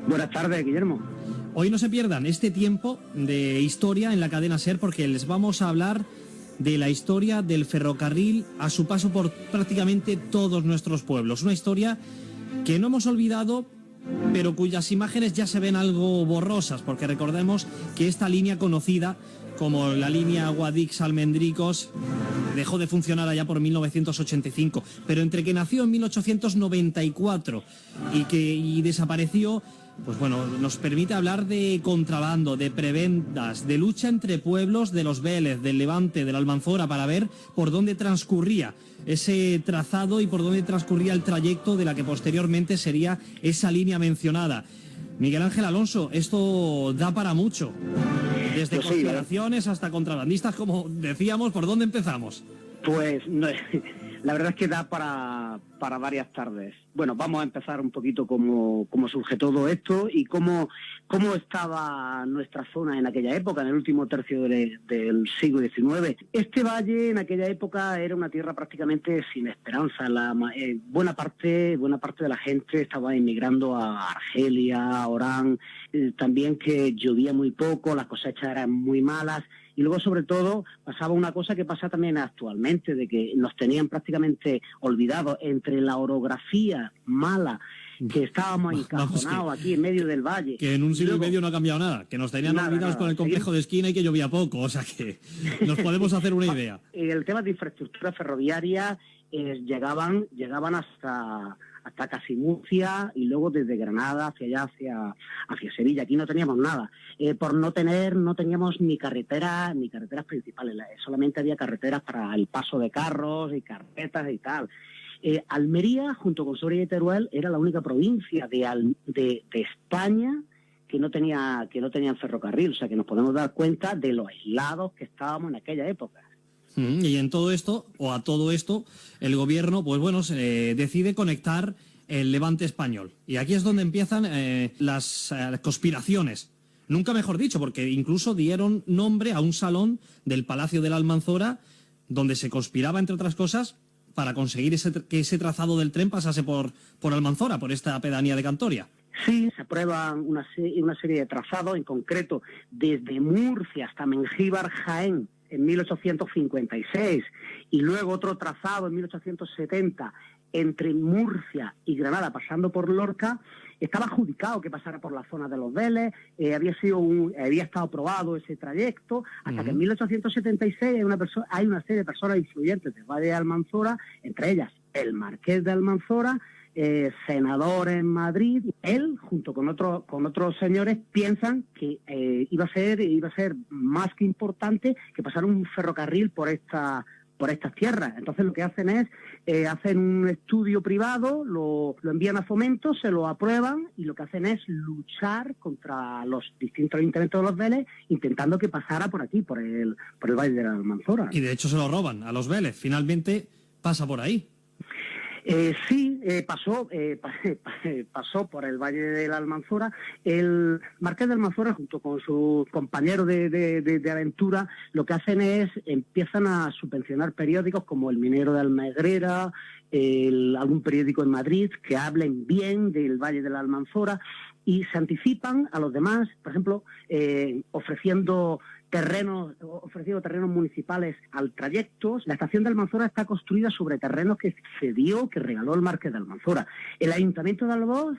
Buenas tardes, Guillermo. Hoy no se pierdan este tiempo de historia en la cadena SER, porque les vamos a hablar de la historia del ferrocarril a su paso por prácticamente todos nuestros pueblos. Una historia que no hemos olvidado, pero cuyas imágenes ya se ven algo borrosas, porque recordemos que esta línea conocida como la línea Guadix-Almendricos dejó de funcionar allá por 1985, pero entre que nació en 1894 y desapareció, pues bueno, nos permite hablar de contrabando, de preventas, de lucha entre pueblos de los Vélez, del Levante, del Almanzora, para ver por dónde transcurría ese trazado y por dónde transcurría el trayecto de la que posteriormente sería esa línea mencionada. Miguel Ángel Alonso, esto da para mucho. Desde conspiraciones hasta contrabandistas, como decíamos. ¿Por dónde empezamos? Pues no, la verdad es que da para varias tardes. Bueno, vamos a empezar un poquito cómo surge todo esto y cómo estaba nuestra zona en aquella época, en el último tercio del siglo XIX. Este valle en aquella época era una tierra prácticamente sin esperanza. Buena parte de la gente estaba emigrando a Argelia, a Orán, también que llovía muy poco, las cosechas eran muy malas. Y luego, sobre todo, pasaba una cosa que pasa también actualmente, de que nos tenían prácticamente olvidados entre la orografía mala, que estábamos encajonados aquí en medio del valle. Que en un siglo y medio no ha cambiado nada, que nos tenían olvidados con el complejo de esquina y que llovía poco, o sea que nos podemos hacer una idea. El tema de infraestructura ferroviaria llegaban hasta casi Murcia y luego desde Granada hacia allá, hacia Sevilla. Aquí no teníamos nada. No teníamos ni carreteras principales, solamente había carreteras para el paso de carros y carretas y tal. Almería, junto con Soria y Teruel, era la única provincia de España que no tenían ferrocarril, o sea que nos podemos dar cuenta de lo aislados que estábamos en aquella época. Y en todo esto, a todo esto, el gobierno, pues bueno, se decide conectar el Levante español. Y aquí es donde empiezan las conspiraciones. Nunca mejor dicho, porque incluso dieron nombre a un salón del Palacio de la Almanzora, donde se conspiraba, entre otras cosas, para conseguir que ese trazado del tren pasase por Almanzora, por esta pedanía de Cantoria. Sí, se aprueban una serie de trazados, en concreto desde Murcia hasta Mengíbar, Jaén, en 1856, y luego otro trazado en 1870 entre Murcia y Granada, pasando por Lorca. Estaba adjudicado que pasara por la zona de los Vélez, había estado aprobado ese trayecto, hasta que en 1876 hay una serie de personas influyentes del Valle de Almanzora, entre ellas el Marqués de Almanzora, senador en Madrid. Él, junto con otros señores, piensan que iba a ser más que importante que pasar un ferrocarril por estas tierras. Entonces lo que hacen es hacen un estudio privado, lo envían a Fomento, se lo aprueban y lo que hacen es luchar contra los distintos intentos de los Vélez, intentando que pasara por aquí, por el Valle de la Almanzora. Y de hecho se lo roban a los Vélez. Finalmente pasa por ahí. Pasó por el Valle de la Almanzora. El Marqués de Almanzora, junto con sus compañeros de aventura, lo que hacen es empiezan a subvencionar periódicos como El Minero de Almagrera, algún periódico en Madrid que hablen bien del Valle de la Almanzora, y se anticipan a los demás, por ejemplo, ofreciendo terrenos municipales al trayecto. La estación de Almanzora está construida sobre terrenos que regaló el Marqués de Almanzora. El Ayuntamiento de Alboz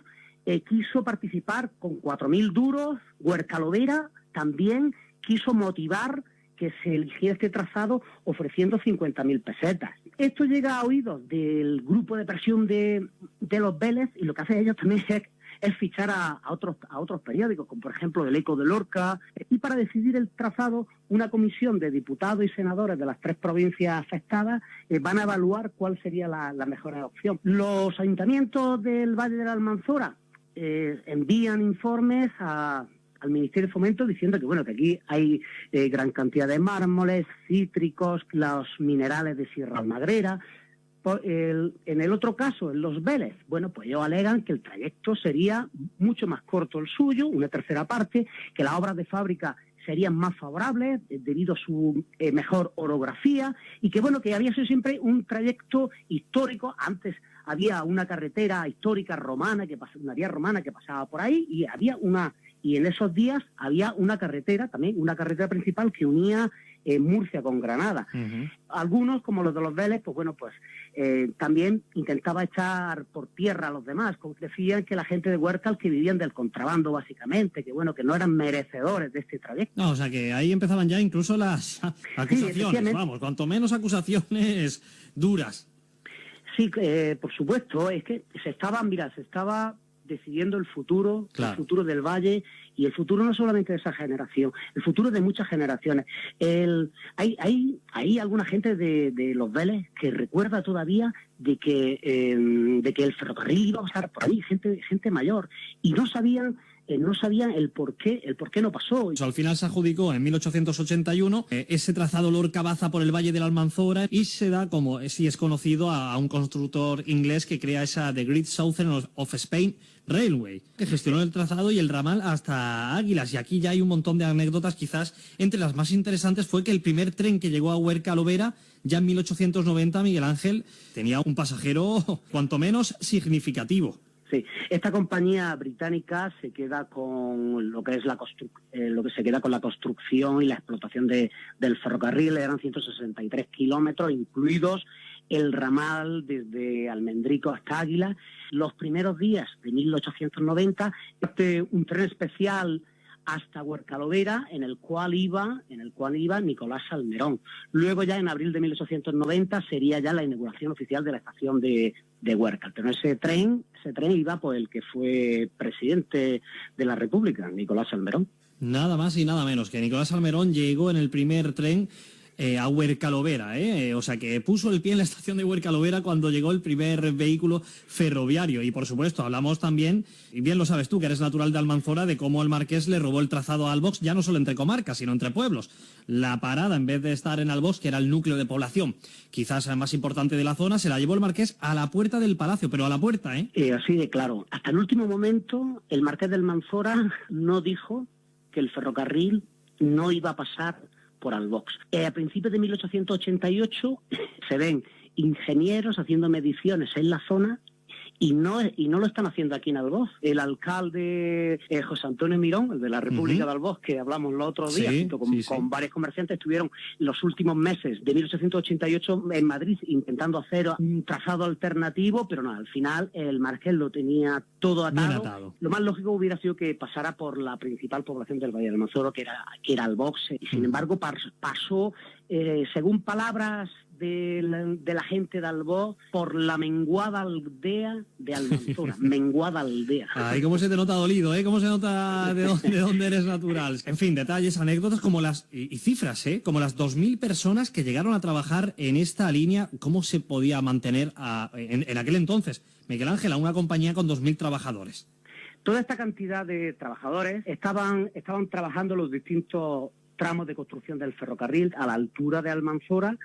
quiso participar con 4.000 duros. Huercalovera también quiso motivar que se eligiera este trazado ofreciendo 50.000 pesetas. Esto llega a oídos del grupo de presión de los Vélez, y lo que hacen ellos también es fichar a otros periódicos, como por ejemplo El Eco de Lorca, y para decidir el trazado, una comisión de diputados y senadores de las 3 provincias afectadas van a evaluar cuál sería la mejor opción. Los ayuntamientos del Valle de la Almanzora envían informes al Ministerio de Fomento diciendo que aquí hay gran cantidad de mármoles, cítricos, los minerales de Sierra Almagrera. En el otro caso, en los Vélez, pues ellos alegan que el trayecto sería mucho más corto el suyo, una tercera parte, que las obras de fábrica serían más favorables debido a su mejor orografía, y que había sido siempre un trayecto histórico antes había una carretera histórica romana, una vía romana que pasaba por ahí, y en esos días había una carretera principal que unía Murcia con Granada. Algunos, como los de los Vélez, también intentaba echar por tierra a los demás, decían que la gente de Huércal que vivían del contrabando básicamente, que no eran merecedores de este trayecto. No, o sea que ahí empezaban ya incluso las acusaciones, cuanto menos acusaciones duras. Sí, por supuesto, es que se estaba decidiendo el futuro, claro, el futuro del valle, y el futuro no solamente de esa generación, el futuro de muchas generaciones. Hay alguna gente de los Vélez que recuerda todavía de que el ferrocarril iba a pasar por ahí, gente mayor, y no sabían el por qué no pasó. Al final se adjudicó en 1881 ese trazado Lorca-Baza por el Valle del Almanzora y se da, como sí es conocido, a un constructor inglés que crea esa The Great Southern of Spain Railway, que gestionó el trazado y el ramal hasta Águilas. Y aquí ya hay un montón de anécdotas, quizás entre las más interesantes fue que el primer tren que llegó a Huerca-Lovera, ya en 1890, Miguel Ángel, tenía un pasajero cuanto menos significativo. Sí, esta compañía británica se queda con lo que es la construcción y la explotación del ferrocarril. Eran 163 kilómetros, incluidos el ramal desde Almendrico hasta Águila. Los primeros días de 1890, un tren especial hasta Huerca-Lovera, en el cual iba Nicolás Salmerón. Luego ya en abril de 1890 sería ya la inauguración oficial de la estación de Huercal. Pero ese tren iba por el que fue presidente de la República, Nicolás Salmerón. Nada más y nada menos que Nicolás Salmerón llegó en el primer tren a Huerca-Lovera, o sea que puso el pie en la estación de Huerca-Lovera cuando llegó el primer vehículo ferroviario. Y por supuesto hablamos también, y bien lo sabes tú que eres natural de Almanzora, de cómo el Marqués le robó el trazado a Albox, ya no solo entre comarcas sino entre pueblos. La parada, en vez de estar en Albox, que era el núcleo de población quizás el más importante de la zona, se la llevó el Marqués a la puerta del palacio, pero a la puerta, así de claro. Hasta el último momento el Marqués de Almanzora no dijo que el ferrocarril no iba a pasar por Albox. A principios de 1888 se ven ingenieros haciendo mediciones en la zona y no lo están haciendo aquí en Albox. El alcalde José Antonio Mirón, el de la República de Albox, que hablamos los otros días, junto con varios comerciantes, estuvieron los últimos meses de 1888 en Madrid intentando hacer un trazado alternativo, pero no, al final el Marqués lo tenía todo atado. Lo más lógico hubiera sido que pasara por la principal población del Valle del Almanzora, que era Albox, y sin embargo pasó, según palabras de la gente de Albox, por la menguada aldea de Almanzora. Menguada aldea. Ay, cómo se te nota dolido, cómo se nota de dónde eres natural. En fin, detalles, anécdotas como y cifras, como las 2.000 personas que llegaron a trabajar en esta línea. ¿Cómo se podía mantener en aquel entonces, Miguel Ángel, a una compañía con 2.000 trabajadores? Toda esta cantidad de trabajadores estaban trabajando los distintos tramos de construcción del ferrocarril a la altura de Almanzora,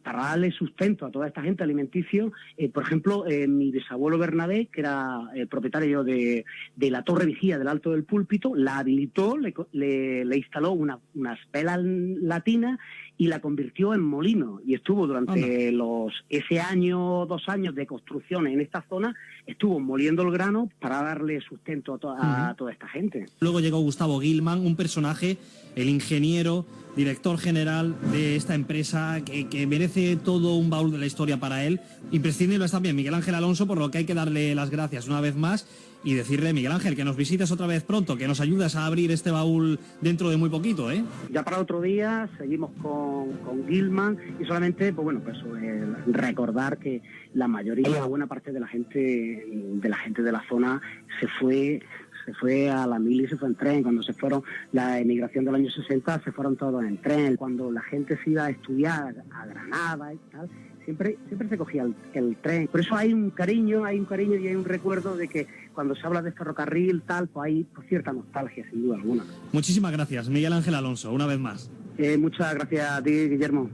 para darle sustento a toda esta gente alimenticio. Por ejemplo, mi bisabuelo Bernabé, que era el propietario de la Torre Vigía del Alto del Púlpito, la habilitó, le instaló unas velas latinas y la convirtió en molino. Y estuvo durante ese año, 2 años de construcción en esta zona, estuvo moliendo el grano para darle sustento a toda esta gente. Luego llegó Gustavo Gilman, un personaje, el ingeniero, director general de esta empresa, que merece todo un baúl de la historia para él. Imprescindible es también Miguel Ángel Alonso, por lo que hay que darle las gracias una vez más y decirle, Miguel Ángel, que nos visites otra vez pronto, que nos ayudas a abrir este baúl dentro de muy poquito, Ya para otro día seguimos con Gilman, y solamente recordar que la mayoría, la buena parte de la gente de la zona se fue a la mili y se fue en tren. Cuando se fueron, la emigración del año 60, se fueron todos en tren. Cuando la gente se iba a estudiar a Granada y tal, siempre se cogía el tren. Por eso hay un cariño y hay un recuerdo de que cuando se habla de ferrocarril, tal, pues hay cierta nostalgia, sin duda alguna. Muchísimas gracias, Miguel Ángel Alonso, una vez más. Muchas gracias a ti, Guillermo.